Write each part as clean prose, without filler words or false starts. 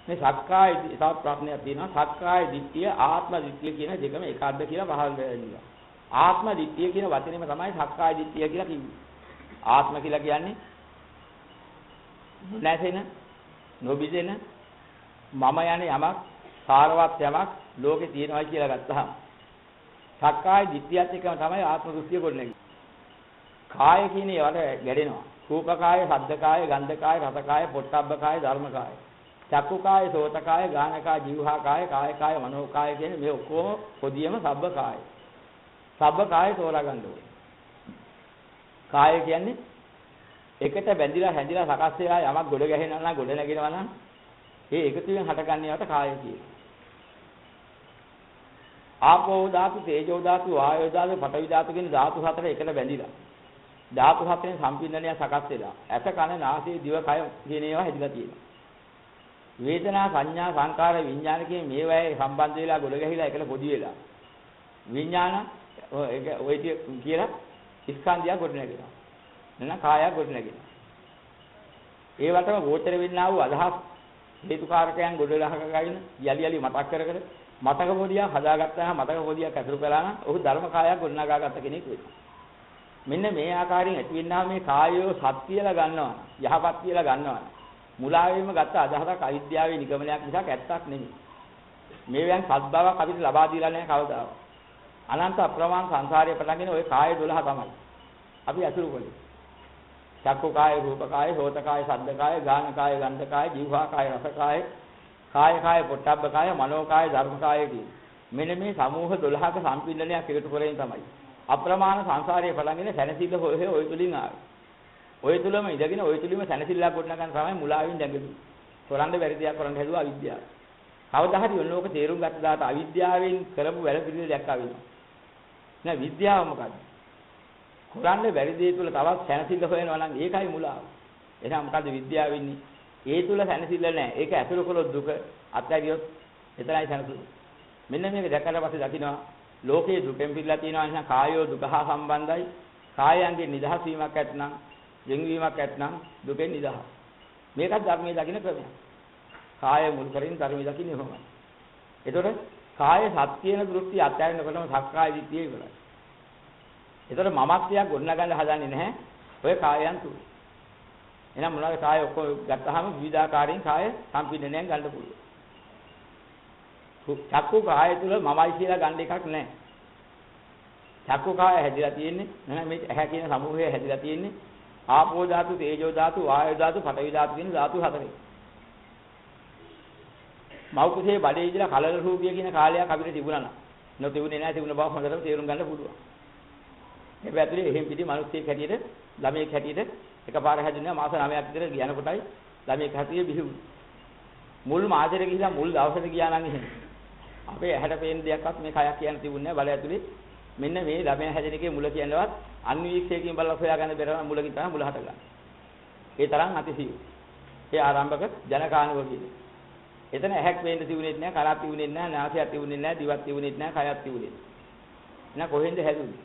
මේ සක්කාය තවත් ප්‍රශ්නයක් තියෙනවා. සක්කාය දිට්ඨිය ආත්ම දිට්ඨිය කියන දෙකම එකක්ද කියලා පහළ වෙනවා. ආත්ම දිට්ඨිය කියන වචනේම තමයි සක්කාය දිට්ඨිය කියලා කිව්වේ. ආත්ම කියලා කියන්නේ නැසෙන, නොබිදෙන, මම යන යමක්, සාරවත් යමක් ලෝකේ තියෙනවා කියලා ගත්තහම සක්කාය දිට්ඨියත් එකම තමයි ආත්ම දෘෂ්ටිය ගොඩනැගෙන්නේ. කාය කියන ඒවාට ගැඩෙනවා. රූප කාය, ශබ්ද කාය, ගන්ධ කාය, රස කාය, පොට්ටබ්බ කාය, ධර්ම කාය. චක්කු කාය, සෝත කාය, ගාන කාය, જીවහා කාය, කාය කාය, මනෝ කාය කියන මේ ඔක්කොම පොදියම සබ්බ කාය. සබ්බ කාය තෝරා ගන්න ඕනේ. කාය කියන්නේ එකට බැඳිලා හැඳිලා සකස් වෙලා යමක් ගොඩ ගැහෙනවා නම් ගොඩ නැගෙනවා නම් ඒ එකතුවෙන් හටගන්න ඒවාට කාය කියනවා. ආපෝ ධාතු, තේජෝ ධාතු, වායෝ ධාතු, පඨවි ධාතු කියන ධාතු හතර එකට බැඳිලා. ධාතු හතරෙන් සම්පින්දනය සකස් වෙලා. ඇස කන නාසය දිව කය කියන ඒවා හැදිලා තියෙනවා. වේදනා සංඥා සංකාර විඥාන කියන මේවායේ සම්බන්ධ වෙලා ගොඩ ගැහිලා එකට පොදි වෙලා. විඥාන ඔය කියලා ස්කන්ධය ගොඩ නැගෙනවා. නැත්නම් කායය ගොඩ නැගෙනවා. ඒ වටම ගෝචර වෙන්නා වූ අදහස් හේතුකාරකයන් ගොඩ ගහගෙන යලි යලි මතක් කර කර මතක පොදියක් හදාගත්තාම මතක පොදියක් ඇතුළු කළා නම් ඔහු ධර්ම කායයක් ගොඩනගාගත්ත කෙනෙක් වෙනවා. මෙන්න මේ ආකාරයෙන් ඇති වෙන්නා මේ කායය සත්‍ය කියලා ගන්නවා. යහපත් කියලා ගන්නවා. මුලාවෙම ගත්ත අදහසක් අවිද්‍යාවේ නිගමනයක් නිසා ඇත්තක් නෙමෙයි. මේවෙන් සත්‍බවක් අපිට ලබා දීලා නැහැ කවදාවත්. අනන්ත අප්‍රමාණ සංසාරයේ පටන්ගෙන ওই කාය 12 තමයි. අපි අසුරු කළේ. චක්කු කාය, රූප කාය, සෝත කාය, ශබ්ද කාය, ගාන කාය, ගන්ධ කාය, જીවහා කාය, රස කාය, කාය කාය, පොට්ටබ්බ කාය, මනෝ කාය, ධර්ම කාය කියන. මෙන්න මේ සමූහ 12ක සම්පින්දනයක් එකතු කරගෙන තමයි. අප්‍රමාණ සංසාරයේ පටන්ගෙන සැනසෙල්ල ඔය තුලින් ආවේ. ඔය තුලම ඉඳගෙන ඔය තුලින්ම සැනසෙල්ලක් ගොඩනගන්න තමයි මුලාවෙන් දැඟලුවේ. හොරන්න බැරි දෙයක් කරන්න හැදුවා අවිද්‍යාව. කවදා හරි ඔන්නෝක තේරුම් ගත්ත දාට අවිද්‍යාවෙන් කරපු වැඩ පිළිවෙල දැක්කා වෙනවා. නෑ විද්‍යාව මොකද්ද? හොරන්න බැරි දේ තුල තවත් සැනසෙල්ල හොයනවා නම් ඒකයි මුලාව. එහෙනම් මොකද්ද විද්‍යාව වෙන්නේ? ඒ තුල සැනසෙල්ල නෑ. ඒක ඇතුළු කළොත් දුක අත්හැරියොත් එතරයි සැනසෙල්ල. මෙන්න මේක දැක්කට පස්සේ දකින්නවා ලෝකයේ දුකෙන් පිරලා තියෙනවා නිසා කායෝ දුක හා සම්බන්ධයි. කායයන්ගේ නිදහස් වීමක් ඇත්නම් යෙන්වීමක් ඇත්නම් දුකෙන් නිදහස්. මේකත් ධර්මයේ දකින්න ක්‍රමයක්. කාය මුල් කරගෙන ධර්මයේ දකින්නේ කොහොමද? ඒතකොට කාය සත්‍යන දෘෂ්ටි අත්හැරෙනකොටම සක්කාය දිට්ඨිය ඉවරයි. ඒතකොට මමත්වයක් ගොඩනගන්න හදන්නේ නැහැ. ඔය කායයන් තුල. එහෙනම් මොනවාද කාය ඔක්කොම ගත්තාම විවිධාකාරයෙන් කාය සම්පින්නණයෙන් ගන්න පුළුවන්. චක්කු කාය තුල මමයි කියලා ගන්න එකක් නැහැ. චක්කු කාය හැදිලා තියෙන්නේ නැහැ මේ ඇහැ කියන සමූහය හැදිලා තියෙන්නේ ආපෝ ධාතු, තේජෝ ධාතු, වායෝ ධාතු, පඨවි ධාතු කියන ධාතු හතරේ. මව් කුසේ බඩේ ඉඳලා කලල රූපිය කියන කාලයක් අපිට තිබුණා නම් නොතිබුණේ නැහැ තිබුණ බව හොඳටම තේරුම් ගන්න පුළුවන්. මේ පැතුලේ එහෙම් පිටි මිනිස්සෙක් හැටියට ළමයෙක් හැටියට එකපාර හැදෙනවා මාස 9ක් විතර ගියන කොටයි ළමයෙක් හැටියට බිහිවුනේ. මුල් මාසෙට ගිහිලා මුල් දවසට ගියා නම් එහෙම. අපේ ඇහැට පේන දෙයක්වත් මේ කයක් කියන්න තිබුණේ නැහැ බලය ඇතුලේ. මෙන්න මේ ළමයා හැදෙන එකේ මුල කියනවත් අන්වීක්ෂයකින් බලලා හොයාගන්න බැරම මුලකින් තමයි මුල හටගන්නේ. ඒ තරම් අතිසියු. ඒ ආරම්භක ජනකානුව කියන්නේ. එතන ඇහැක් වෙන්න තිබුණෙත් නැහැ, කරක් තිබුණෙත් නැහැ, නාසයක් තිබුණෙත් නැහැ, දිවක් තිබුණෙත් නැහැ, කයක් තිබුණෙත් නැහැ. එහෙනම් කොහෙන්ද හැදුනේ?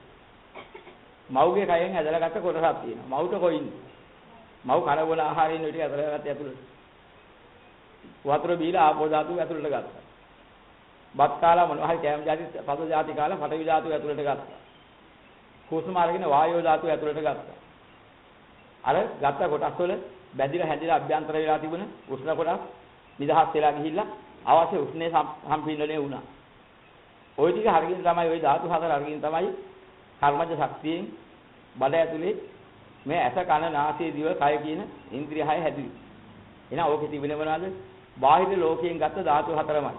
මව්ගේ කයෙන් ඇදලා ගත්ත කොටසක් තියෙනවා. මව්ට කොයින්ද? මව් කරවල ආහාරයෙන් ටික ඇදලා ගත්ත ඇතුළට. වතුර බීලා ආපෝ ධාතු ඇතුළට ගත්තා. බත් කාලා මොනවා හරි කෑම જાති පද જાති කාලා පඨවි ධාතු ඇතුළට ගත්තා. හුස්ම අරගෙන වායෝ ධාතු ඇතුළට ගත්තා. අර ගත්ත කොටස් වල බැඳිලා හැදිලා අභ්‍යන්තර වෙලා තිබුණ උෂ්ණ කොටස් නිදහස් වෙලා ගිහිල්ලා අවශ්‍ය උෂ්ණේ සම්පීඩනය වුණා. ওই ටික හරියට තමයි ওই ධාතු හතර අරගෙන තමයි කර්මජ ශක්තියෙන් බඩ ඇතුලේ මේ ඇස කන නාසය දිව කය කියන ඉන්ද්‍රිය හය හැදුවේ. එහෙනම් ඕකේ තිබෙන මොනවද? බාහිර ලෝකයෙන් ගත්ත ධාතු හතරමයි.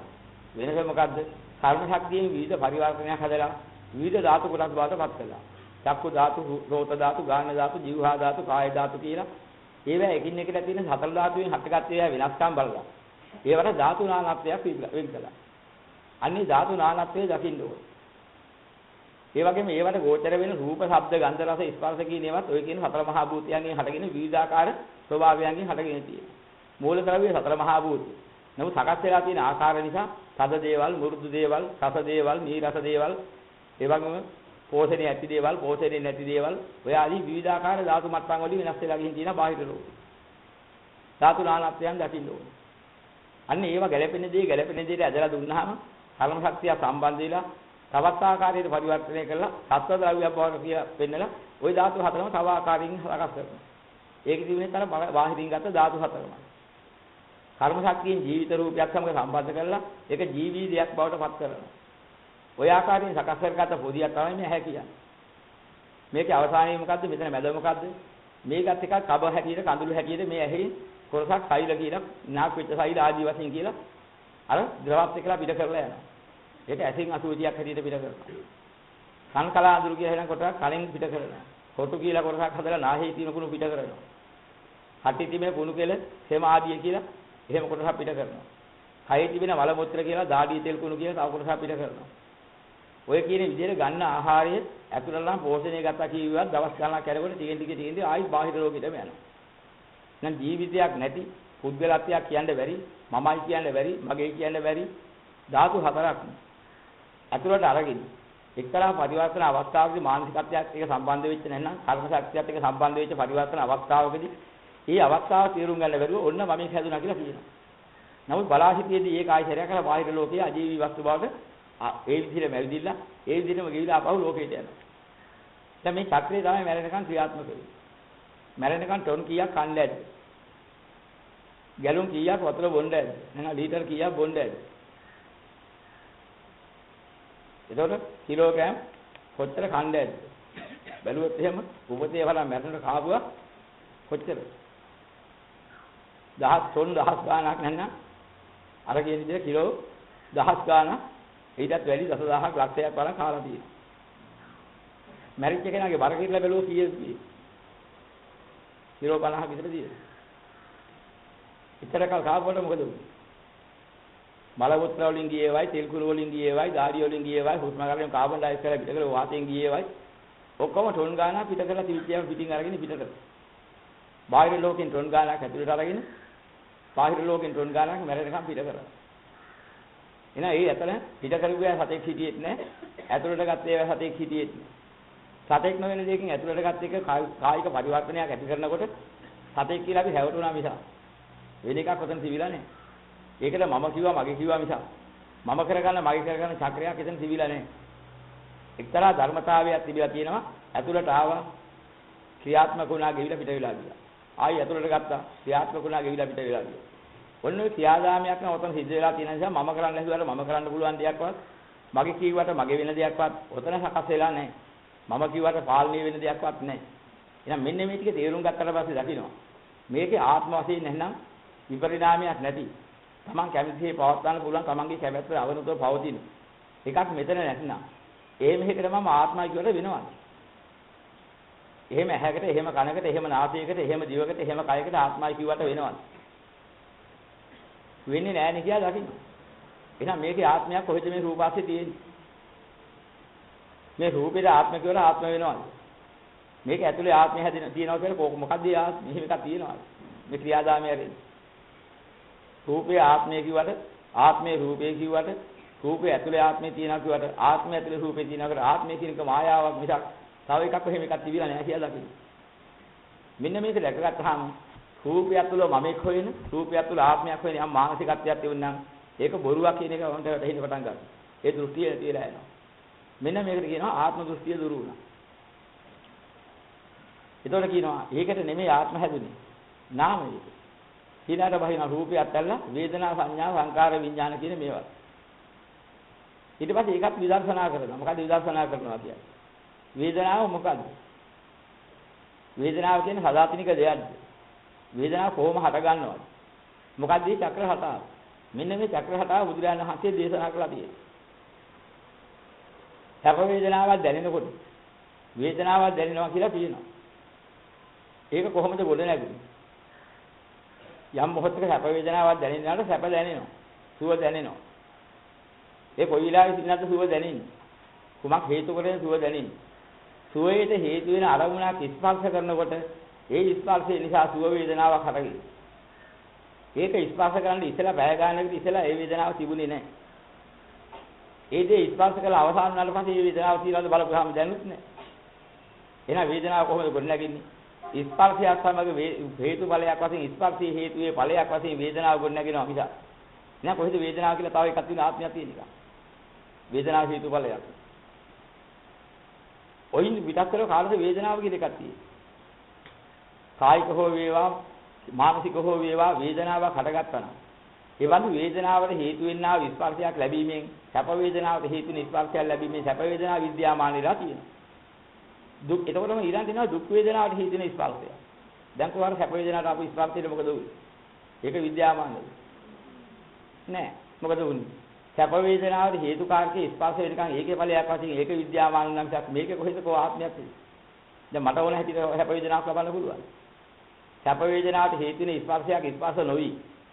වෙනස මොකද්ද? කර්ම ශක්තියෙන් විවිධ පරිවර්තනයක් හදලා විවිධ ධාතු කොටස් බාටපත් කළා. චක්කු ධාතු, රෝත ධාතු, ගාන ධාතු, જીවහා ධාතු, කාය ධාතු කියලා ඒවා එකින් එකට තියෙන හතර ධාතුවෙන් හටගත් ඒවා වෙනස්කම් බලලා. ඒවට ධාතු නානත්වයක් වෙන් කළා. අන්නේ ධාතු නානත්වයේ දකින්න ඕනේ. ඒ වගේම ඒවට ගෝචර වෙන රූප, ශබ්ද, ගන්ධ, රස, ස්පර්ශ කියන ඒවාත් ඔය කියන හතර මහා භූතයන්ගෙන් හටගෙන විවිධාකාර ස්වභාවයන්ගෙන් හටගෙන තියෙනවා. මූල ද්‍රව්‍ය සතර මහා භූත. නමුත් සකස් වෙලා තියෙන ආකාර නිසා තද දේවල්, මෘදු දේවල්, රස දේවල්, නීරස දේවල්, ඒ වගේම පෝෂණය ඇති දේවල්, පෝෂණය නැති දේවල්, ඔය ආදී විවිධාකාර ධාතු මට්ටම් වලින් වෙනස් වෙලා ගිහින් තියෙන බාහිර ලෝකෙ. ධාතු නානත්වයන් දකින්න ඕනේ. අන්න ඒවා ගැළපෙන දේට ඇදලා දුන්නාම කර්ම ශක්තිය සම්බන්ධ වෙලා තවත් ආකාරයකට පරිවර්තනය කරලා සත්ව ද්‍රව්‍යයක් බවට කියලා පෙන්නලා ওই ධාතු හතරම තව ආකාරයකින් සකස් කරනවා. ඒක තිබුණේ තර බාහිරින් ගත්ත ධාතු හතරම. කර්ම ශක්තියෙන් ජීවිත රූපයක් සමග සම්බන්ධ කරලා ඒක ජීවී දෙයක් බවට පත් කරනවා. ওই ආකාරයෙන් සකස් කරගත්ත පොදියක් තමයි මේ ඇහැ කියන්නේ. මේකේ අවසානයේ මොකද්ද? මෙතන මැද මොකද්ද? මේකත් එකක් කබ හැටියට කඳුළු හැටියට මේ ඇහි කොටසක් සෛල කියලා නාක් වෙච්ච සෛල ආදී වශයෙන් කියලා අර ද්‍රවත් එකලා පිට කරලා යනවා. ඒක ඇසින් අසුචියක් හැටියට පිට කරනවා. කන් කලාඳුරු කියලා හිතන කොටක් කලින් පිට කරනවා. කොටු කියලා කොටසක් හදලා නාහේ තියෙන කුණු පිට කරනවා. හටි තිබෙන කුණු කෙල සෙම ආදී කියලා එහෙම කොටසක් පිට කරනවා. කයේ තිබෙන මල මුත්‍ර කියලා දාඩිය තෙල් කුණු කියලා තව කොටසක් පිට කරනවා. ඔය කියන විදිහට ගන්න ආහාරයේ ඇතුළතම පෝෂණය ගත්තා කියුවත් දවස් ගණනක් යනකොට ටිකෙන් ආයි බාහිර රෝගෙටම යනවා. නම් ජීවිතයක් නැති පුද්ගලත්වයක් කියන්න බැරි, මමයි කියන්න බැරි, මගේ කියන්න බැරි ධාතු හතරක් ඇතුළට අරගෙන එක්තරා පරිවර්තන අවස්ථාවකදී මානසිකත්වයක් එක සම්බන්ධ වෙච්ච නැත්නම් කර්ම ශක්තියත් එක්ක සම්බන්ධ වෙච්ච පරිවර්තන අවස්ථාවකදී මේ අවස්ථාව තේරුම් ගන්න බැරුව ඔන්න මම හැදුනා කියලා කියනවා. නමුත් බලාසිතියේදී ඒක ආයිසරය කරලා බාහිර ලෝකයේ අජීවී වස්තු බවට ඒ විදිහට මැවිදිලා ඒ විදිහටම ගෙවිලා ආපහු ලෝකෙට යනවා. දැන් මේ චක්‍රය තමයි මැරෙනකන් ක්‍රියාත්මක වෙන්නේ. මැරෙනකන් ටොන් කීයක් කන්න ඇද්ද? ගැලුම් කීයක් වතුර බොන්න ඇද්ද? නැත්නම් ලීටර් කීයක් බොන්න ඇද්ද? එතකොට කිලෝග්‍රෑම් කොච්චර කන්න ඇද්ද? බැලුවොත් එහෙම උපතේ වල මැරෙනට කාපුවා කොච්චර? ටොන් 1000 ගාණක් නැත්නම් අර කියන විදිහට කිලෝ 1000 ගාණක් ඊටත් වැඩි 10000ක් ලක්ෂයක් වල කාලා තියෙනවා. මැරිච්ච කෙනාගේ බර කිරලා බැලුවොත් කීයද? කිලෝ 50ක් විතර තියෙනවා. ඉතරකල් කාපුවට මොකද වෙන්නේ? මල මුත්‍ර වලින් ගියේවයි, තෙල් කුණු වලින් ගියේවයි, දාඩිය වලින් ගියේවයි, හුස්ම ගන්න කාබන් ඩයොක්සයිඩ් පිට කරලා වාතයෙන් ගියේවයි. ඔක්කොම ටොන් ගාණක් පිට කරලා තිවිච්චියම පිටින් අරගෙන පිට කරලා. බාහිර ලෝකෙන් ටොන් ගාණක් ඇතුළට අරගෙන බාහිර ලෝකෙන් ටොන් ගාණක් මැරෙනකම් පිට කරලා. එහෙනම් ඒ ඇතන පිට කරුවා සතෙක් හිටියෙත් නැහැ. ඇතුළට ගත්ත ඒවා සතෙක් හිටියෙත් නැහැ. සතෙක් නොවන දෙයකින් ඇතුළට ගත්ත එක කායික පරිවර්තනයක් ඇති කරනකොට සතෙක් කියලා අපි හැවටුණා මිස වෙන එකක් ඔතන තිබිලා නැහැ. ඒකට මම කිව්වා මගේ කිව්වා මිස මම කරගන්න මගේ කරගන්න චක්‍රයක් එතන තිබිලා නැහැ. එක්තරා ධර්මතාවයක් තිබිලා තියෙනවා. ඇතුළට ආවා ක්‍රියාත්මක වුණා ගෙවිලා පිට වෙලා ගියා. ආයි ඇතුළට ගත්තා ක්‍රියාත්මක වුණා ගෙවිලා පිට වෙලා ගියා. ඔන්න ඔය ක්‍රියාදාමයක් නම් ඔතන සිද්ධ වෙලා තියෙන නිසා මම කරන්න හැදුවාට මම කරන්න පුළුවන් දෙයක්වත් මගේ කිව්වට මගේ වෙන දෙයක්වත් ඔතන සකස් වෙලා නැහැ. මම කිව්වට පාලනය වෙන දෙයක්වත් නැහැ. එහෙනම් මෙන්න මේ ටික තේරුම් ගත්තට පස්සේ දකින්න මේකේ ආත්ම වශයෙන් නැත්නම් විපරිණාමයක් නැති තමන් කැමතිසේ පවත්වන්න පුළුවන් තමන්ගේ කැමැත්ත අවනුතව පවතින එකක් මෙතන නැත්නම් එහෙම එකකට මම ආත්මයි කියලා වෙනවා. එහෙම ඇහැකට, එහෙම කනකට, එහෙම නාසයකට, එහෙම දිවකට, එහෙම කයකට ආත්මයි කිව්වට වෙනවා. වෙන්නේ නැහැ නේ කියලා දකින්න. එහෙනම් මේකේ ආත්මයක් කොහෙද මේ රූපාස්සේ තියෙන්නේ? මේ රූපේට ආත්ම කියලා ආත්ම වෙනවද? මේක ඇතුලේ ආත්මය හැදෙන තියෙනවා කියලා මොකක්ද ඒ ආත්ම? මෙහෙම එකක් තියෙනවද? මේ ක්‍රියාදාමය හැදෙන්නේ. රූපේ ආත්මය කිව්වට, ආත්මේ රූපේ කිව්වට, රූපේ ඇතුලේ ආත්මය තියෙනවා කිව්වට, ආත්මය ඇතුලේ රූපේ තියෙනවා කියලා ආත්මය කියන එක මායාවක් මිසක් තව එකක් එහෙම එකක් තිබිලා නැහැ කියලා දකින්න. මෙන්න මේක දැකගත්තාම රූපය තුළ මමෙක් හොයන, රූපය තුළ ආත්මයක් හොයන යම් මානසිකත්වයක් තිබුණා නම් ඒක බොරුවක් කියන එක වන්ට වැටහෙන්න පටන් ගන්නවා. ඒ දෘෂ්ටිය තියලා යනවා. මෙන්න මේකට කියනවා ආත්ම දෘෂ්ටිය දුරු වුණා. ඒතකොට කියනවා ඒකට නෙමෙයි ආත්ම හැදුනේ. නාමය. ඊළඟට බහින රූපය අත්හැරලා වේදනා සංඥා සංකාර විඥාන කියන මේවා. ඊට පස්සේ ඒකත් විදර්ශනා කරනවා. මොකද විදර්ශනා කරනවා කියන්නේ? වේදනාව මොකද්ද? වේදනාව කියන්නේ සදාතනික දෙයක්ද? වේදනාව කොහොම හට ගන්නවද? මොකක්ද මේ චක්‍ර හටාව? මෙන්න මේ චක්‍ර හටාව බුදුරජාණන් වහන්සේ දේශනා කළා තියෙනවා. සැප වේදනාවක් දැනෙනකොට වේදනාවක් දැනෙනවා කියලා කියනවා. ඒක කොහොමද ගොඩ නැගුනේ? යම් මොහොතක සැප වේදනාවක් දැනෙනාට සැප දැනෙනවා. සුව දැනෙනවා. ඒ කොයි වෙලාවෙ සින්නත් සුව දැනෙන්නේ. කුමක් හේතු කරගෙන සුව දැනෙන්නේ? සුවයට හේතු වෙන අරමුණක් ස්පර්ශ කරනකොට ඒ ස්පර්ශය නිසා සුව වේදනාවක් හටගන්නේ. ඒක ස්පර්ශ කරන්න ඉස්සෙල්ලා බය ගන්නකට ඉස්සෙල්ලා ඒ වේදනාව තිබුණේ නැහැ. ඒ දේ ස්පර්ශ කළ අවසාන වුණාට පස්සේ මේ වේදනාව තියලාද බලපුවාම දැනුත් නැහැ. එහෙනම් වේදනාව කොහොමද ගොඩනගන්නේ? ස්පර්ශයත් සමග හේතු ඵලයක් වශයෙන් ස්පර්ශයේ හේතුවේ ඵලයක් වශයෙන් වේදනාව ගොඩනගෙනවා මිස නෑ කොහෙද වේදනාව කියලා තව එකක් තියෙන ආත්මයක් තියෙන එක. වේදනාව හේතුඵලයක්. ඔයින් විතක්කල කාලද වේදනාව කියලා එකක් තියෙනවා. කායික හෝ වේවා මානසික හෝ වේවා වේදනාවක් හටගත්තා නම් ඒ වගේ වේදනාවට හේතු වෙන්නා ස්පර්ශයක් ලැබීමෙන් සැප වේදනාවට හේතු වෙන ස්පර්ශයක් ලැබීමෙන් සැප වේදනාව විද්‍යාමානීලා තියෙනවා. දුක් එතකොටම ඊළඟ දෙනවා දුක් වේදනාවට හේතු වෙන ස්පර්ශය. දැන් කොහොමද සැප වේදනාවට ආපු ස්පර්ශයට මොකද වෙන්නේ? ඒක විද්‍යාමානද? නෑ. මොකද වුනේ? සැප වේදනාවට හේතුකාරක ස්පර්ශ වෙනකන් ඒකේ ඵලයක් වශයෙන් ඒක විද්‍යාමාන නම් මේක කොහෙද කෝ ආත්මයක් තියෙන්නේ? දැන් මට ඕන හැටියට සැප වේදනාවක් ලබන්න පුළුවන්. සැප වේදනාවට හේතු වෙන ස්පර්ශයක් ස්පර්ශ නොවි.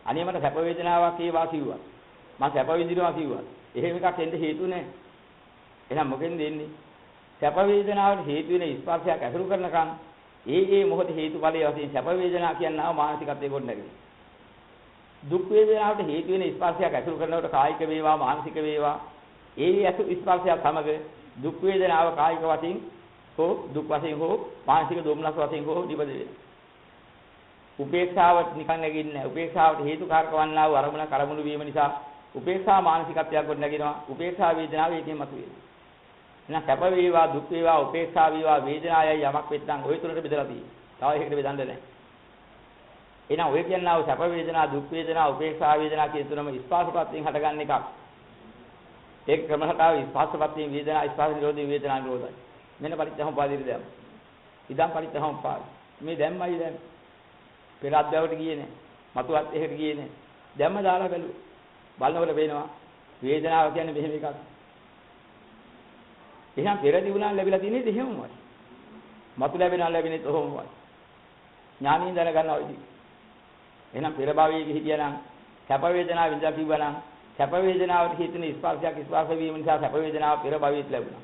අනේ මට සැප වේදනාවක් ඒවා කිව්වා. මම සැප විඳිනවා කිව්වා. එහෙම එකක් එන්න හේතු නැහැ. එහෙනම් මොකෙන්ද එන්නේ? සැප වේදනාවට හේතු වෙන ස්පර්ශයක් ඇසුරු කරනකන් ඒ මොහොතේ හේතුඵලයේ වශයෙන් සැප වේදනා කියනවා මානසිකත්වයේ කොට නැගෙන්නේ. දුක් වේදනාවට හේතු වෙන ස්පර්ශයක් ඇසුරු කරනකොට කායික වේවා මානසික වේවා ඒ ඇසු ස්පර්ශයක් සමග දුක් වේදනාව කායික වශයෙන් හෝ දුක් වශයෙන් හෝ මානසික දුම්නස් වශයෙන් හෝ නිපද වෙනවා. උපේක්ෂාවට නිකන් නැගින්නේ නැහැ. උපේක්ෂාවට හේතුකාරක වන්නා වූ අරමුණු වීම නිසා උපේක්ෂා මානසිකත්වයක් කොට නැගිනවා. උපේක්ෂා වේදනාව ඒකෙන් මතුවෙනවා. එහෙනම් සැප වේවා දුක් වේවා උපේක්ෂා වේවා වේදනාවයි යමක් වෙත්නම් ওই තුනට බෙදලා තියෙනවා. තව එකකට බෙදන්න නැහැ. එහෙනම් ඔය කියනවා සැප වේදනා දුක් වේදනා උපේක්ෂා වේදනා කියන තුනම ස්පර්ශපත්යෙන් හටගන්න එකක්. ඒක ක්‍රමහතාව ස්පර්ශපත්යෙන් වේදනා ස්පර්ශ නිරෝධී වේදනා නිරෝධයි. මෙන්න පරිච්ඡේදම්පාදීට දැම්ම. ඉදම් පරිච්ඡේදම්පාද. මේ දැම්මයි දැන්. පෙර අධ්‍යාපනයට ගියේ නැහැ. මතුවත් එහෙට ගියේ නැහැ. දැම්ම දාලා බැලුවා. බලනකොට පේනවා වේදනාව කියන්නේ මෙහෙම එකක්. එහෙනම් පෙර දිනුනා ලැබිලා තියෙන්නේ එහෙමමයි. මතු ලැබෙන්නේ කොහොමවත්. ඥානින් දැනගන්නවා ඉතින්. එහෙනම් පෙර භවයේ හිටියනම් සැප වේදනාව විඳලා කිව්වනම් සැප වේදනාවට හිතෙන ස්පර්ශයක් ස්පර්ශ වීම නිසා සැප වේදනාව පෙර භවයේත් ලැබුණා.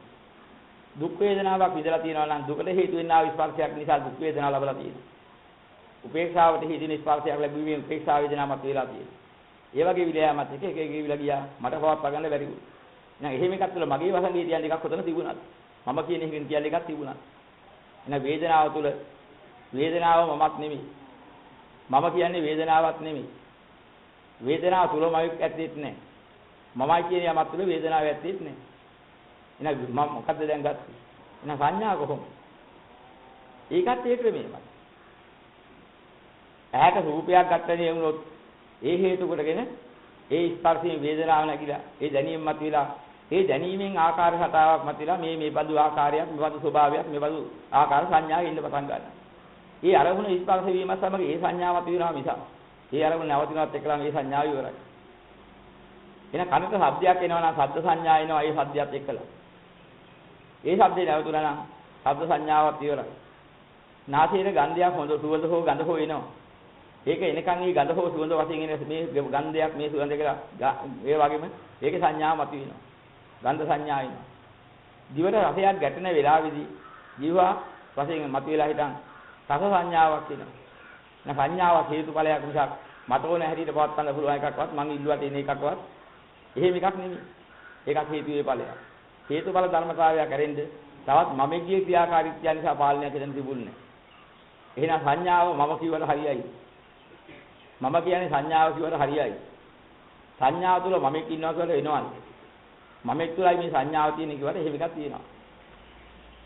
දුක් වේදනාවක් විඳලා තියෙනවා නම් දුකට හේතු වෙනා ස්පර්ශයක් නිසා දුක් වේදනාව ලැබලා තියෙනවා. උපේක්ෂාවට හිතෙන ස්පර්ශයක් ලැබීමෙන් උපේක්ෂා වේදනාවක් වෙලා තියෙනවා. ඒ වගේ විලයාමත් එක විලා ගියා මට පවත් ගන්න බැරි වුණා. එහෙනම් එහෙම එකක් තුළ මගේ වසංගී කියන්නේ එකක් හොතන තිබුණා. මම කියන එකෙන් කියන්නේ එකක් තිබුණා. එහෙනම් වේදනාව තුළ වේදනාව මමත් නෙමෙයි. මම කියන්නේ වේදනාවක් නෙමෙයි. වේදනාව තුල මම ඇත්තෙත් නැහැ. මමයි කියන යමක් තුල වේදනාවක් ඇත්තෙත් නැහැ. එහෙනම් මම මොකද්ද දැන් ගත්තේ? එහෙනම් සංඥා කොහොමද? ඒකත් ඒ ක්‍රමෙමයි. ඇහැට රූපයක් ගන්නනේ වුණොත් ඒ හේතු කොටගෙන ඒ ස්පර්ශයෙන් වේදනාව නැగిලා ඒ දැනීම මතුවලා ඒ දැනීමෙන් ආකාර හතාවක් මතුවලා මේ බඳු ආකාරයක් මේ බඳු ස්වභාවයක් මේ බඳු ආකාර සංඥාවෙ ඉන්න පටන් ගන්නවා. ඒ අරමුණ ස්පර්ශ වීම සමග ඒ සංඥාවක් තියෙනවා මිසක් ඒ අරමුණ නැවතිනවත් එක්කලා මේ සංඥාව ඉවරයි. එන කනට ශබ්දයක් එනවා නම් ශබ්ද සංඥා එනවා ඒ ශබ්දයත් එක්කලා. ඒ ශබ්දේ නැවතුණා නම් ශබ්ද සංඥාවක් ඉවරයි. නාසයේ ගන්ධයක් හොඳ සුවඳ හෝ ගඳ හෝ එනවා. ඒක එනකන් මේ ගඳ හෝ සුවඳ වශයෙන් එන මේ ගන්ධයක් මේ සුවඳ කියලා ඒ වගේම ඒකේ සංඥාව මතුවෙනවා. ගන්ධ සංඥා එනවා. දිවට රසයක් ගැටෙන වෙලාවේදී ජීවා වශයෙන් මතුවලා හිටන් රස සංඥාවක් එනවා. නැ සංඥාවක් හේතුඵලයක් මිසක් මට ඕන හැටියට පවත් ගන්න පුළුවන් එකක්වත් මං ඉල්ලුවට එන එකක්වත් එහෙම එකක් නෙමෙයි. ඒකත් හේතුවේ ඵලයක්. හේතුඵල ධර්මතාවයක් ඇරෙන්න තවත් මමගේ ක්‍රියාකාරීත්වය නිසා පාලනය කරන්න තිබුණේ. එහෙනම් සංඥාව මම කියවල හරියයි. මම කියන්නේ සංඥාව කියවල හරියයි. සංඥාව තුළ මමෙක් ඉන්නවා කියලා වෙනවනේ. මමෙක් තුළයි මේ සංඥාව තියෙන කිව්වට එහෙම එකක් තියෙනවා.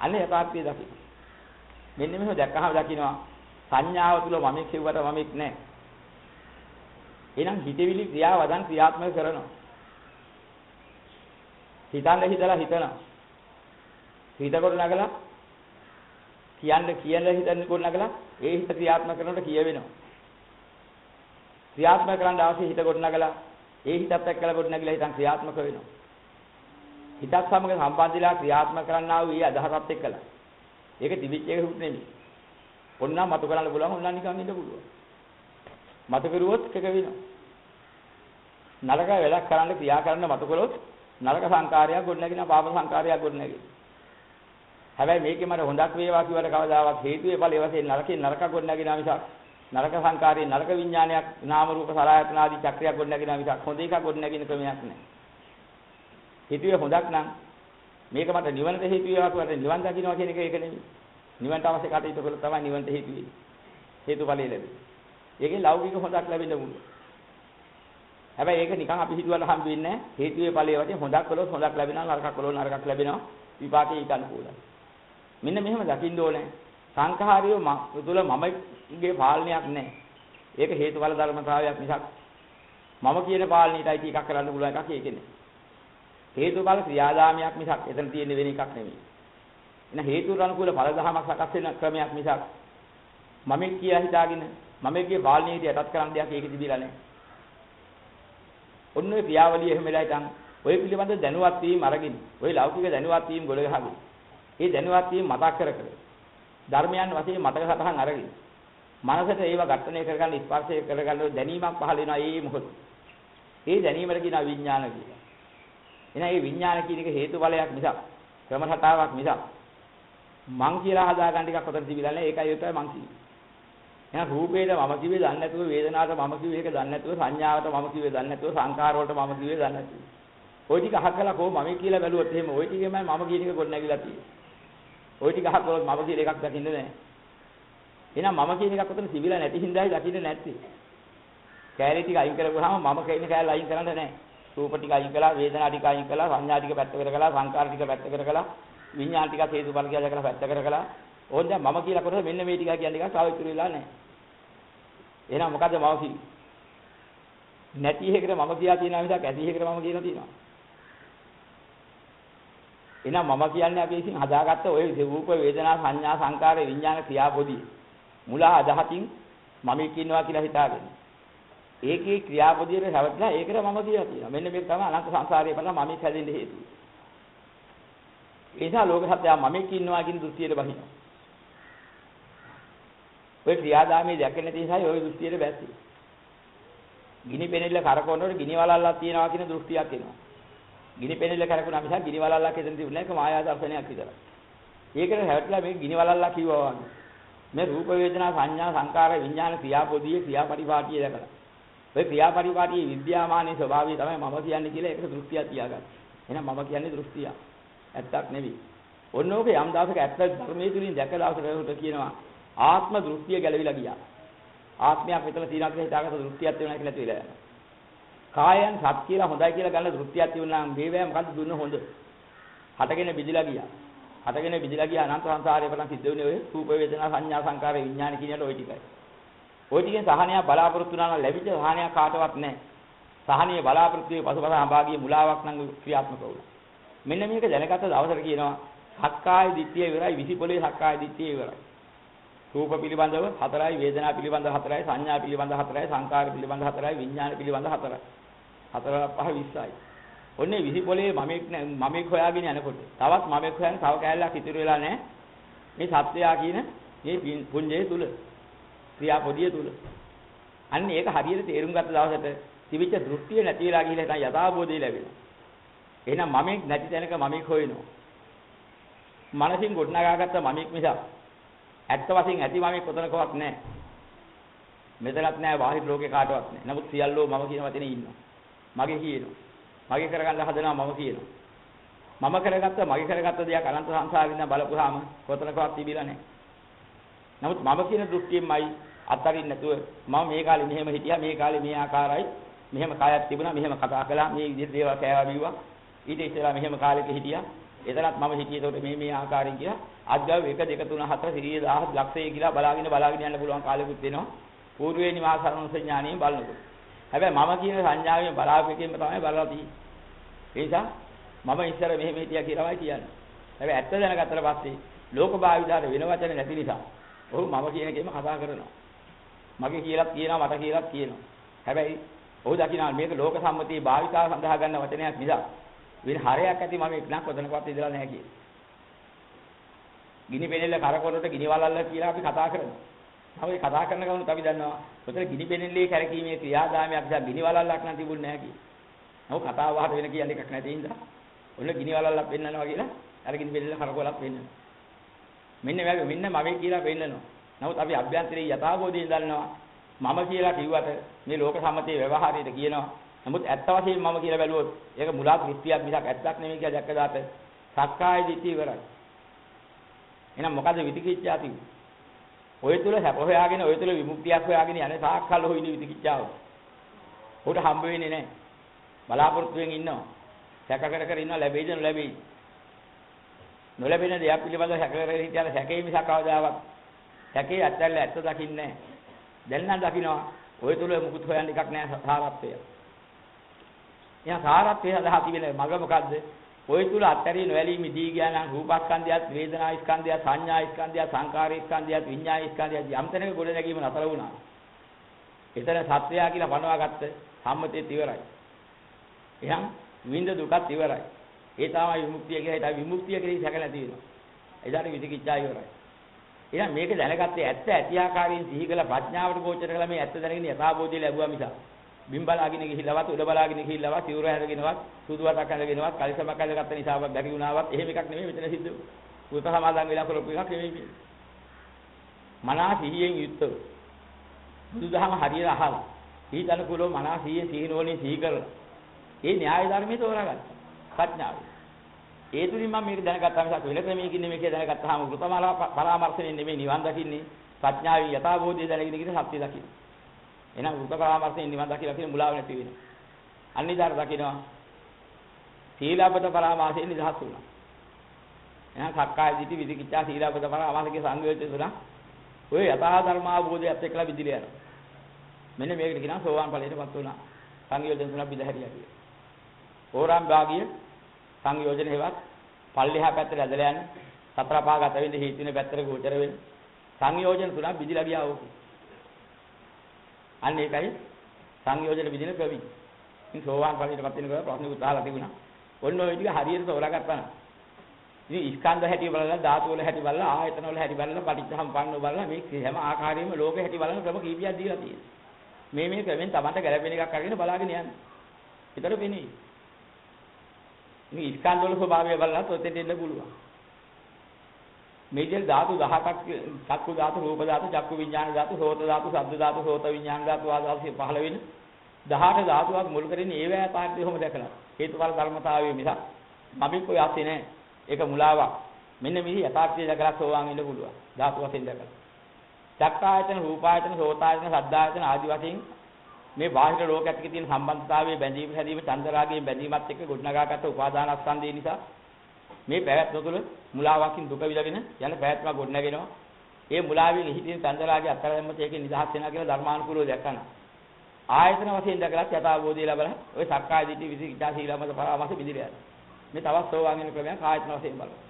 අනේ යථාර්ථය දකින්න. මෙන්න මෙහෙම දැක්කහම දකින්නවා සංඥාව තුළ මමෙක් කියුවට මමෙක් නැහැ. එහෙනම් හිතවිලි ක්‍රියාවදන් ක්‍රියාත්මක කරනවා. හිතන්න හිතලා හිතනවා. හිතකොට නගලා කියන්න හිතනකොට නගලා ඒ හිත ක්‍රියාත්මක කරනකොට කියවෙනවා. ක්‍රියාත්මක කරන්න අවශ්‍ය හිතකොට නගලා ඒ හිතත් එක්කලා කොට නගලා හිතන් ක්‍රියාත්මක වෙනවා. හිතත් සමග සම්බන්ධලා ක්‍රියාත්මක කරන්නා වූ ඒ අදහසත් එක්කලා. ඒක තිබිච්ච එක හුත් නෙමෙයි. ඔන්නම් මතු කරන්න පුළුවන් ඔන්නම් නිකන් ඉන්න පුළුවන්. මතු කරුවොත් එක වෙනවා. නරක වෙලක් කරන්න ක්‍රියා කරන්න මතු කළොත් නරක සංකාරයක් ගොඩ නැගිනවා පාප සංකාරයක් ගොඩ නැගිනවා. හැබැයි මේකේ මට හොඳක් වේවා කියවට කවදාවත් හේතුවේ ඵලයේ වශයෙන් නරකේ නරක ගොඩ නැගිනවා මිසක් නරක සංකාරයේ නරක විඥානයක් නාම රූප සලආයතන ආදී චක්‍රයක් ගොඩ නැගිනවා මිසක් හොඳ එකක් ගොඩ නැගින ක්‍රමයක් නැහැ. හේතුවේ හොඳක් නම් මේක මට නිවනට හේතු වේවා කියවට නිවන් දකින්නවා කියන එක ඒක නෙමෙයි. නිවන්ට අවශ්‍ය කටයුතු කළොත් තමයි නිවන්ට හේතු වෙන්නේ. හේතුඵලයේ ලැබෙන්නේ. ඒකේ ලෞකික හොඳක් ලැබෙන්න පුළුවන්. හැබැයි ඒක නිකන් අපි හිතුවල හම්බ වෙන්නේ නැහැ. හේතුයේ ඵලයේ වශයෙන් හොඳක් කළොත් හොඳක් ලැබෙනවා, නරකක් කළොත් නරකක් ලැබෙනවා. විපාකේ ඊට අනුකූලයි. මෙන්න මෙහෙම දකින්න ඕනේ. සංඛාරිය තුළ මමගේ පාලනයක් නැහැ. ඒක හේතුඵල ධර්මතාවයක් මිසක් මම කියන පාලනයටයි ටිකක් කරන්න පුළුවන් එකක් ඒකේ නෑ. හේතුඵල ක්‍රියාදාමයක් මිසක් එතන තියෙන වෙන එකක් නෙමෙයි. එන හේතුන් අනුකූල ඵල දහමක් සකස් වෙන ක්‍රමයක් මිසක් මම කියා හිතාගෙන මමගේ පාලනයට යටත් කරන්න දෙයක් ඒකෙ තිබිලා නෑ. ඔන්න ඔය ක්‍රියාවලිය එහෙම වෙලා ඉතින් ඔය පිළිබඳ දැනුවත් වීම අරගෙන ඔය ලෞකික දැනුවත් වීම ගොඩ ගහගෙන ඒ දැනුවත් වීම මතක් කර ධර්මයන් වශයෙන් මතක සටහන් අරගෙන මනසට ඒව ඝට්ටණය කරගන්න ස්පර්ශය කරගන්න දැනීමක් පහළ වෙනවා ඒ මොහොත. ඒ දැනීමට කියනවා විඥාන කියලා. එහෙනම් මේ විඥාන කියන එක හේතු බලයක් මිසක් ක්‍රම රටාවක් මිසක් මං කියලා හදාගන්න ටිකක් ඔතන තිබිලා නැහැ. ඒකයි උත්තර මං කිව්වේ. එහෙනම් රූපේට මම කිව්වේ දන්නේ නැතුව වේදනාවට මම කිව්වේ ඒක දන්නේ නැතුව සංඥාවට මම කිව්වේ දන්නේ නැතුව සංකාර වලට මම කිව්වේ දන්නේ නැතුව. ওই ටික අහකලා කොහොම මම කියලා බැලුවොත් එහෙම ওই ටිකෙමයි මම කියන එක ගොඩ නැගිලා තියෙන්නේ. ওই ටික අහකලොත් මම කියන එකක් දකින්නේ නැහැ. එහෙනම් මම කියන එකක් උතන තිබිලා නැති හින්දායි දකින්නේ නැත්තේ. කැලේ ටික අයින් කරගුවාම මම කියන කැලේ අයින් කරන්න නැහැ. රූප ටික අයින් කළා, වේදනා ටික අයින් කළා, සංඥා ටික පැත්තකට කළා, සංකාර ටික පැත්තකට කළා, විඤ්ඤාණ ටික හේතු බල කියලා දැකලා පැත්තකට කළා. ඕන් දැන් මම කියලා කරලා මෙන්න මේ ටික කියන එක තව ඉතුරු වෙලා නැහැ. එහෙනම් මොකද මම කිව්වේ? නැති එකකට මම කියලා තියෙනවා මිසක් ඇති එකකට මම කියලා තියෙනවා. එහෙනම් මම කියන්නේ අපි විසින් හදාගත්ත ওই රූප වේදනා සංඥා සංකාර විඥාන ක්‍රියාපොදිය. මුලා අදහතින් මම කියනවා කියලා හිතාගෙන. ඒකේ ක්‍රියාපොදියට හැවටලා ඒකට මම කියලා තියෙනවා. මෙන්න මේක තමයි අනන්ත සංසාරයේ බලලා මම හැදෙන්න හේතුව. ඒ නිසා ලෝක සත්‍යය මම කියනවා කියන දෘෂ්ටියට බහිනවා. ඔය ක්‍රියාදාමයේ දැකෙන නැති නිසායි ওই දෘෂ්ටියට බැස්සේ. ගිනි පෙනෙල්ල කරකවනකොට ගිනි වලල්ලක් තියනවා කියන දෘෂ්ටියක් එනවා. ගිනි පෙනෙල්ල කරකුණා මිසක් ගිනි වලල්ලක් එතන තිබුණේ නැහැ. ඒක මායා දර්ශනයක් විතරයි. ඒකට හැවටලා මේ ගිනි වලල්ලක් කිව්වා වගේ. මේ රූප වේදනා සංඥා සංකාර විඥාන ක්‍රියාපොදියේ ක්‍රියාපරිපාටිය දැකලා. ඔය ක්‍රියාපරිපාටියේ විද්‍යාමානී ස්වභාවය තමයි මම කියන්නේ කියලා ඒකට දෘෂ්ටියක් තියාගන්න. එහෙනම් මම කියන්නේ දෘෂ්ටිය. ඇත්තක් නෙවෙයි. ඔන්න ඕක යම් දවසක ඇත්ත ධර්මයේ තුලින් දැක දවසකට කියනවා ආත්ම දෘෂ්ටිය ගැලවිලා ගියා. ආත්මයක් විතර තියනවා කියලා හිතාගත්ත දෘෂ්ටියක් තියෙනවා කියලා නැති වෙලා යනවා. කායයන් සත් කියලා හොඳයි කියලා ගන්න දෘෂ්ටියක් තියුණා නම් මේවැය මොකද්ද දුන්න හොඳ? හටගෙන බිදිලා ගියා. හටගෙන බිදිලා ගියා අනන්ත සංසාරේ බලන් සිද්ධ වෙන්නේ ඔය රූප වේදනා සංඥා සංකාර විඥාන කියන ඔය ටිකයි. ඔය ටිකෙන් සහනයක් බලාපොරොත්තු වෙනවා නම් ලැබිච්ච සහනයක් කාටවත් නැහැ. සහනිය බලාපොරොත්තු වේ පසුපස අභාගී මුලාවක් නම් ක්‍රියාත්මක වුණා. මෙන්න මේක දැනගත්ත දවසට කියනවා සක්කාය දිට්ඨිය ඉවරයි 20 පොලේ සක්කාය දිට්ඨිය ඉවරයි. රූප පිළිබඳව 4යි වේදනා පිළිබඳව 4යි සංඥා පිළිබඳව 4යි සංකාර පිළිබඳව 4යි විඥාන පිළිබඳව 4යි. 4 5 20යි. ඔන්නේ 20 පොලේ මමෙක් හොයාගෙන යනකොට තවත් මමෙක් හොයන තව කැලලක් ඉතුරු වෙලා නැහැ. මේ සත්‍යයා කියන මේ පුඤ්ජයේ තුල ක්‍රියාපොදිය තුල. අන්න ඒක හරියට තේරුම් ගත්ත දවසට තිබිච්ච දෘෂ්ටිය නැති වෙලා ගිහලා තමයි යථාබෝධය ලැබෙනවා. එහෙනම් මමෙක් නැති තැනක මමෙක් හොයනවා. මනසින් ගොඩනගාගත්ත මමෙක් මිසක් ඇත්ත වශයෙන් ඇති මමෙක් කොතනකවත් නැහැ. මෙතනත් නැහැ බාහිර ලෝකේ කාටවත් නැහැ. නමුත් සියල්ලෝ මම කියන වචනේ ඉන්නවා. මගේ කියනවා. මගේ කරගන්න හදනවා මම කියනවා. මම මගේ කරගත්ත දෙයක් අනන්ත සංසාරේ ඉඳන් බලපුවාම කොතනකවත් තිබිලා නැහැ. නමුත් මම කියන දෘෂ්ටියෙන්මයි අත්තරින් නැතුව මම මේ කාලේ මෙහෙම හිටියා මේ කාලේ මේ ආකාරයි මෙහෙම කායක් තිබුණා මෙහෙම කතා කළා මේ විදිහට දේවල් කෑවා බිව්වා ඊට ඉස්සෙල්ලා මෙහෙම කාලෙක හිටියා එතනත් මම හිටියේ ඒකට මේ ආකාරයෙන් කියලා අද්ගව 1 2 3 4 සිරිය 1000 ලක්ෂය කියලා බලාගෙන යන්න පුළුවන් කාලෙකුත් වෙනවා పూర్වේ නිවාසරණ ඥානියෙන් බලනකොට හැබැයි මම කියන සංඥාවෙන් බලාපෙකින්ම තමයි බලලා තියෙන්නේ ඒ නිසා මම ඉස්සර මෙහෙම හිටියා කියලාමයි කියන්නේ හැබැයි ඇත්ත දැනගත්තට පස්සේ ලෝක භාවිතාවේ වෙන වචන නැති නිසා ඔහු මම කියන එකේම කතා කරනවා මගේ කියලාත් කියනවා මට කියලාත් කියනවා හැබැයි ඔහු දකිනවා මේක ලෝක සම්මතියේ භාවිතාව සඳහා ගන්න වචනයක් නිසා වෙන හරයක් ඇති මම එක්නක් කොතනකවත් ඉඳලා නැහැ කියේ. ගිනි පෙනෙල්ල කරකොරට ගිනි වලල්ල කියලා අපි කතා කරනවා. අපි කතා කරන ගමන් අපි දන්නවා ඔතන ගිනි පෙනෙල්ලේ කැරකීමේ ක්‍රියාදාමයක් නිසා ගිනි වලල්ලක් නම් තිබුණ නැහැ කියේ. නමුත් කතාව වහට වෙන කියන්නේ එකක් නැති හින්දා ඔන්න ගිනි වලල්ලක් පෙන්නනවා කියලා අර ගිනි පෙනෙල්ල කරකොලක් පෙන්නනවා. මෙන්න මම කියලා පෙන්නනවා. නමුත් අපි අභ්‍යන්තරයේ යථාබෝධයෙන් දන්නවා මම කියලා කිව්වට මේ ලෝක සම්මතයේ ව්‍යවහාරයට කියනවා. නමුත් ඇත්ත වශයෙන්ම මම කියලා බැලුවොත් ඒක මුලා දෘෂ්ටියක් මිසක් ඇත්තක් නෙමෙයි කියලා දැක්කදාට සක්කාය දිට්ඨිය ඉවරයි. එහෙනම් මොකද විතිකිච්ඡා තිබුනේ? ඔය තුල හැප හොයාගෙන ඔය තුල විමුක්තියක් හොයාගෙන යන්නේ සාක්කල් හොයිනේ විතිකිච්ඡාව. උට හම්බ වෙන්නේ නැහැ. බලාපොරොත්තුෙන් ඉන්නවා. සැක කර ඉන්නවා ලැබෙයිද නොලැබෙයි. නොලැබෙන දෙයක් පිළිබඳව සැක කර හිටියලා සැකේ මිසක් කවදාවත් සැකේ ඇත්තල්ල ඇත්ත දකින්නේ නැහැ. දැන් නම් දකින්නවා. ඔය තුල මුකුත් හොයන්න එකක් නැහැ සාරත්වය. එයා සාරත්වය සඳහා තිබෙන මඟ මොකද්ද? ඔය තුල අත්හැරී නොඇලී මිදී ගියා නම් රූපස්කන්ධයත්, වේදනා ස්කන්ධයත්, සංඥා ස්කන්ධයත්, සංකාර ස්කන්ධයත්, විඤ්ඤාණ ස්කන්ධයත් යම් තැනක ගොඩ නැගීම නතර වුණා. එතන සත්‍යය කියලා පනවාගත්ත සම්මතයේ ඉවරයි. එහෙනම් විඳ දුකත් ඉවරයි. ඒ තමයි විමුක්තිය කියලා. ඒ තමයි විමුක්තිය කියලා සැක නැති වෙනවා. එදාට විචිකිච්ඡා ඉවරයි. එහෙනම් මේක දැනගත්තේ ඇත්ත ඇති ආකාරයෙන් සිහි කළ ප්‍රඥාවට ගෝචර කළ මේ ඇත්ත දැනගෙන යථාබෝධය ලැබුවා මිස බිම් බලාගෙන ගිහිල්ලවත් උඩ බලාගෙන ගිහිල්ලවත් සිවුර හැරගෙනවත් සුදු වතක් අඳගෙනවත් කලිසමක් අඳගත්ත නිසාවත් බැරි වුණාවත් එහෙම එකක් නෙමෙයි මෙතන සිද්ධ වෙන්නේ. උපත සමාදන් වෙලා කරපු එකක් නෙමෙයි. මනස සිහියෙන් යුක්තව බුදුදහම හරියට අහලා ඊට අනුකූලව මනස සිහියෙන් සිහිනෝනේ සිහි කරලා ඒ න්‍යාය ධර්මයේ තෝරාගන්න ප්‍රඥාව. ඒ තුලින් මම මේක දැනගත්තා මිසක් වෙන ක්‍රමයකින් නෙමෙයි කියලා දැනගත්තාම වෘතමාලා පරාමර්ශයෙන් නෙමෙයි නිවන් දකින්නේ ප්‍රඥාවෙන් යථාබෝධය දැනගෙන ඉගෙන සත්‍ය දකින්න. එහෙනම් වෘත පරාමර්ශයෙන් නිවන් දකිලා කියන මුලාව නැති වෙනවා. අනිදාර දකින්නවා සීලබ්බත පරාමාසයෙන් නිදහස් වුණා. එහෙනම් සක්කාය දිටි විදිකිච්ඡා සීලබ්බත පරාමාසකේ සංයෝජන තුන ඔය යථා ධර්මාවබෝධයත් එක්කලා විදිලිය යනවා. මෙන්න මේකට කියනවා සෝවාන් ඵලයටපත් වුණා. සංයෝජන තුන විදහැරියා කියලා. ඕරාම් භාගිය සංයෝජන හේවත් පල්ලෙහා පැත්තට ඇදලා යන සතර පහ ගත වෙන්නේ හේතු වෙන පැත්තට ගෝචර වෙන සංයෝජන තුනක් විදිලා ගියා ඕක. අන්න ඒකයි සංයෝජන විදින ක්‍රමයි. ඉතින් සෝවාන් ඵලයටපත් වෙනකොට ප්‍රශ්නෙකුත් අහලා තිබුණා. ඔන්න ඔය ටික හරියට තෝරාගත්තා නම්. ඉතින් ස්කන්ධ හැටි බලලා ධාතු වල හැටි බලලා ආයතන වල හැටි බලලා පටිච්චසමුප්පන්නව බලලා මේ හැම ආකාරයෙන්ම ලෝක හැටි බලන ක්‍රම කීපයක් දීලා තියෙනවා. මේ ක්‍රමෙන් තමන්ට ගැළපෙන එකක් අරගෙන බලාගෙන යන්න. ඒතර වෙන්නේ. මේ ස්කන්ධ වල ස්වභාවය බලලා තොතෙන් දෙන්න පුළුවන්. මේ දෙල් ධාතු 10ක් චක්කු ධාතු, රූප ධාතු, චක්කු විඥාන ධාතු, සෝත ධාතු, ශබ්ද ධාතු, සෝත විඥාන ධාතු ආදී 15 වෙන 18 ධාතුවක් මුල් කරගෙන ඒවැය පාඩේ කොහොම දැකලා. හේතුඵල ධර්මතාවය මිසක් මම કોઈ ආසේ නැහැ. ඒක මුලාවක්. මෙන්න මේ යථාර්ථය දැකලා සෝවාන් වෙන්න පුළුවන්. ධාතු වශයෙන් දැකලා. චක්කායතන, රූපායතන, සෝතායතන, සද්ධායතන ආදී වශයෙන් මේ බාහිර ලෝකයක් එක්ක තියෙන සම්බන්ධතාවයේ බැඳීම හැදීම චන්දරාගයේ බැඳීමත් එක්ක ගොඩනගාගත්ත උපාදානස්කන්ධය නිසා මේ පැවැත්ම තුළ මුලාවකින් දුක විඳගෙන යන පැවැත්ම ගොඩනගෙනවා. ඒ මුලාවෙන් හිතින් චන්දරාගය අත්හැර දැම්මත් ඒකේ නිදහස් වෙනවා කියලා ධර්මානුකූලව දැක්කන. ආයතන වශයෙන් දැකලා යථාබෝධය ලැබලා ඔය සක්කාය දිට්ඨි විචිකිච්ඡා සීලමත පරාමාස විදිහට යනවා. මේ තවත් සෝවාන් වෙන ක්‍රමයක් ආයතන වශයෙන් බලනවා.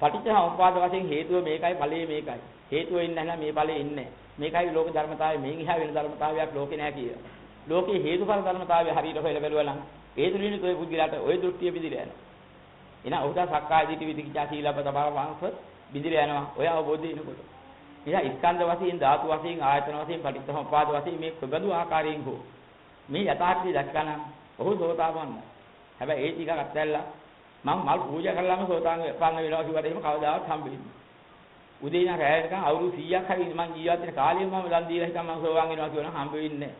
පටිච්චසමුප්පාද වශයෙන් හේතුව මේකයි ඵලය මේකයි. හේතුව ඉන්නේ නැහැ මේ ඵලෙ ඉන්නේ. මේකයි ලෝක ධර්මතාවය මේන් එහා වෙන ධර්මතාවයක් ලෝකේ නැහැ කියලා. ලෝකේ හේතුඵල ධර්මතාවය හරියට හොයලා බලුවා නම් ඒ තුලින් ඔය බුද්ධිලාට ඔය දෘෂ්ටිය විදිහට යනවා. එහෙනම් ඔහුට සක්කාය දිට්ඨි විචිකිච්ඡා සීලබ්බත පරාමාස විදිහට යනවා. ඔය අවබෝධය එනකොට. එයා ස්කන්ධ වශයෙන් ධාතු වශයෙන් ආයතන වශයෙන් පටිච්චසමුප්පාද වශයෙන් මේ ප්‍රබඳු ආකාරයෙන් හෝ මේ යථාර්ථය දැක්කනම් ඔහු සෝතාපන්නයි. හැබැයි ඒ ටික අත්හැරලා මම මල් පූජා කළාම සෝතාපන්න වෙනවා කිව්වට එහෙම කවදාවත් හම්බෙන්නේ නැහැ. උදේ ඉඳන් රැය වෙනකන් අවුරුදු 100ක් හරි මම ජීවත් වෙන කාලෙම මම දන් දීලා හිටන් මම සෝවාන් වෙනවා කියනවා හම්බ වෙන්නේ නැහැ.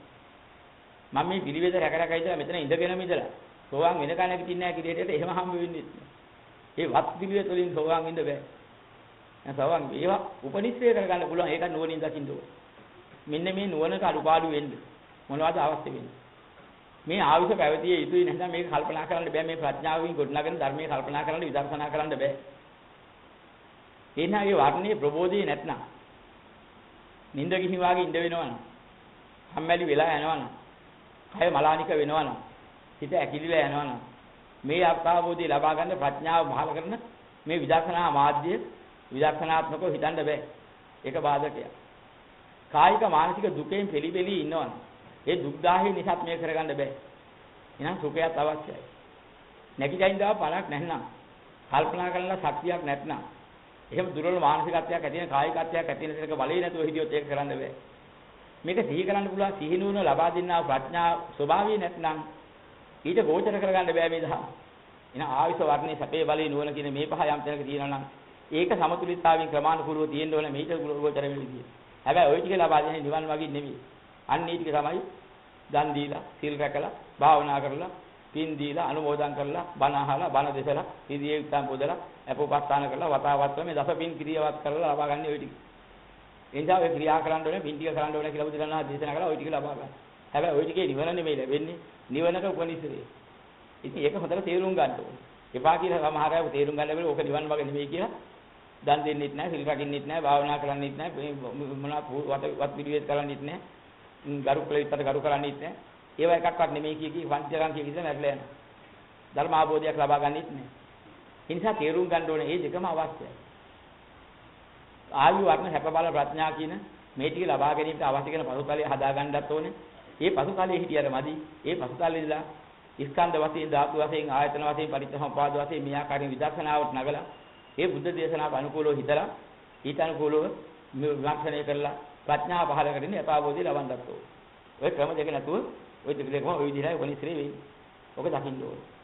මම මේ පිළිවෙත රැක ඉඳලා මෙතන ඉඳගෙනම ඉඳලා සෝවාන් වෙනකන් නැගිටින්නේ නැහැ කිරියට එහෙම හම්බ වෙන්නේ නැහැ. ඒ වත් පිළිවෙත වලින් සෝවාන් වෙන්න බෑ. සෝවාන් වේවා උපනිශ්‍රේ කරගන්න පුළුවන් ඒක නුවණින් දකින්න ඕන. මෙන්න මේ නුවණට අඩුපාඩු වෙන්න මොනවද අවශ්‍ය වෙන්නේ? මේ ආවිෂ පැවතිය යුතුයි නැත්නම් මේක කල්පනා කරන්න බෑ මේ ප්‍රඥාවෙන් ගොඩනගෙන ධර්මයේ කල්පනා කරන්න විදර්ශනා කරන්න බෑ. එනහගේ වර්ණයේ ප්‍රබෝධය නැත්නම් නිින්ද ගිහින් වාගේ ඉඳ වෙනවනම් හැම්මැලි වෙලා යනවනම් කය මලානික වෙනවනම් හිත ඇකිලිලා යනවනම් මේ අර්ථාවෝධය ලබා ගන්න ප්‍රඥාව බහල කරන මේ විදර්ශනා මාධ්‍ය විදර්ශනාත්මකව හිතන්න බෑ. ඒක බාධකයක්. කායික මානසික දුකෙන් පිළිපෙලි ඉන්නවනම් ඒ දුක් දාහේ නිසාත් මේක කරගන්න බෑ. එහෙනම් සුඛයත් අවශ්‍යයි. නැකිටින්දා පළක් නැත්නම් කල්පනා කරලා ශක්තියක් නැත්නම් එහෙම දුර්වල මානසිකත්වයක් ඇති වෙන කායිකත්වයක් ඇති වෙන එක බලේ නැතුව හිටියොත් ඒක කරන්න බෑ. මේක සිහි කරන්න පුළුවන් සිහි නුවණ ලබා දෙන්නා ප්‍රඥා ස්වභාවය නැත්නම් ඊට ගෝචර කරගන්න බෑ මේ දහම. එහෙනම් ආවිස වර්ණයේ සැපේ බලේ නුවණ කියන මේ පහ යම් තැනක තියෙනවා නම් ඒක සමතුලිතතාවයෙන් ක්‍රමානුකූලව තියෙන්න ඕනේ මේක ගෝචර වෙන විදිය. හැබැයි ওই ටික ලබා දෙන්නේ නිවන් වගේ නෙමෙයි. අන්න ඒ ටික තමයි දන් දීලා, සීල් රැකලා, භාවනා කරලා, පින් දීලා, අනුමෝදන් කරලා, බණ අහලා, බණ දෙසලා, ඉදියේ උත්තම් පොදලා, අපෝපස්ථාන කරලා, වතාවත් මේ දස පින් ක්‍රියාවත් කරලා ලබා ගන්න ওই ටික. එනිසා ඔය ක්‍රියා කරන්න ඕනේ, පින් ටික කරන්න ඕනේ කියලා බුදුරණා දේශනා කළා ওই ටික ලබා ගන්න. හැබැයි ওই ටිකේ නිවන නෙමෙයි ලැබෙන්නේ. නිවනට උපනිශ්‍රේ. ඉතින් ඒක හොඳට තේරුම් ගන්න ඕනේ. එපා කියලා සමහර අය තේරුම් ගන්න බැරි ඕක නිවන් වගේ නෙමෙයි කියලා දන් දෙන්නෙත් නැහැ, සිල් රකින්නෙත් නැහැ, භාවනා කරන්නෙත් නැහැ, මොනවා වත් පිළිවෙත් කරන්නෙත් නැහැ, ගරු කළ යුත්තට ගරු කරන්නෙත් නැහැ. ඒවා එකක්වත් නෙමෙයි කී පංචකම් කිය කිව්ව නැట్లా යනවා. ධර්ම අවබෝධයක් ලබා ගන්නෙත් නැහැ. ඒ නිසා තේරුම් ගන්න ඕනේ මේ දෙකම අවශ්‍යයි. ආයු වර්ණ හැප බල ප්‍රඥා කියන මේ ටික ලබා ගැනීමට අවශ්‍ය කරන පසුතලය හදා ගන්නත් ඕනේ. මේ පසුතලයේ හිටියර මදි. මේ පසුතලයේ ඉඳලා ස්කන්ධ වශයෙන්, ධාතු වශයෙන්, ආයතන වශයෙන්, පරිච්ඡේදපාද වශයෙන් මේ ආකාරයෙන් විදර්ශනාවට නගලා මේ බුද්ධ දේශනාවට අනුකූලව හිතලා ඊට අනුකූලව විමර්ශනය කරලා ප්‍රඥාව පහළ කරගෙන යථාබෝධය ලබන්නත් ඕනේ. ඔය ක්‍රම දෙක නැතුව ඔය දෙකම ඔය විදිහයි උපනිශ්‍රේ වෙන්නේ. ඔක දකින්න ඕනේ.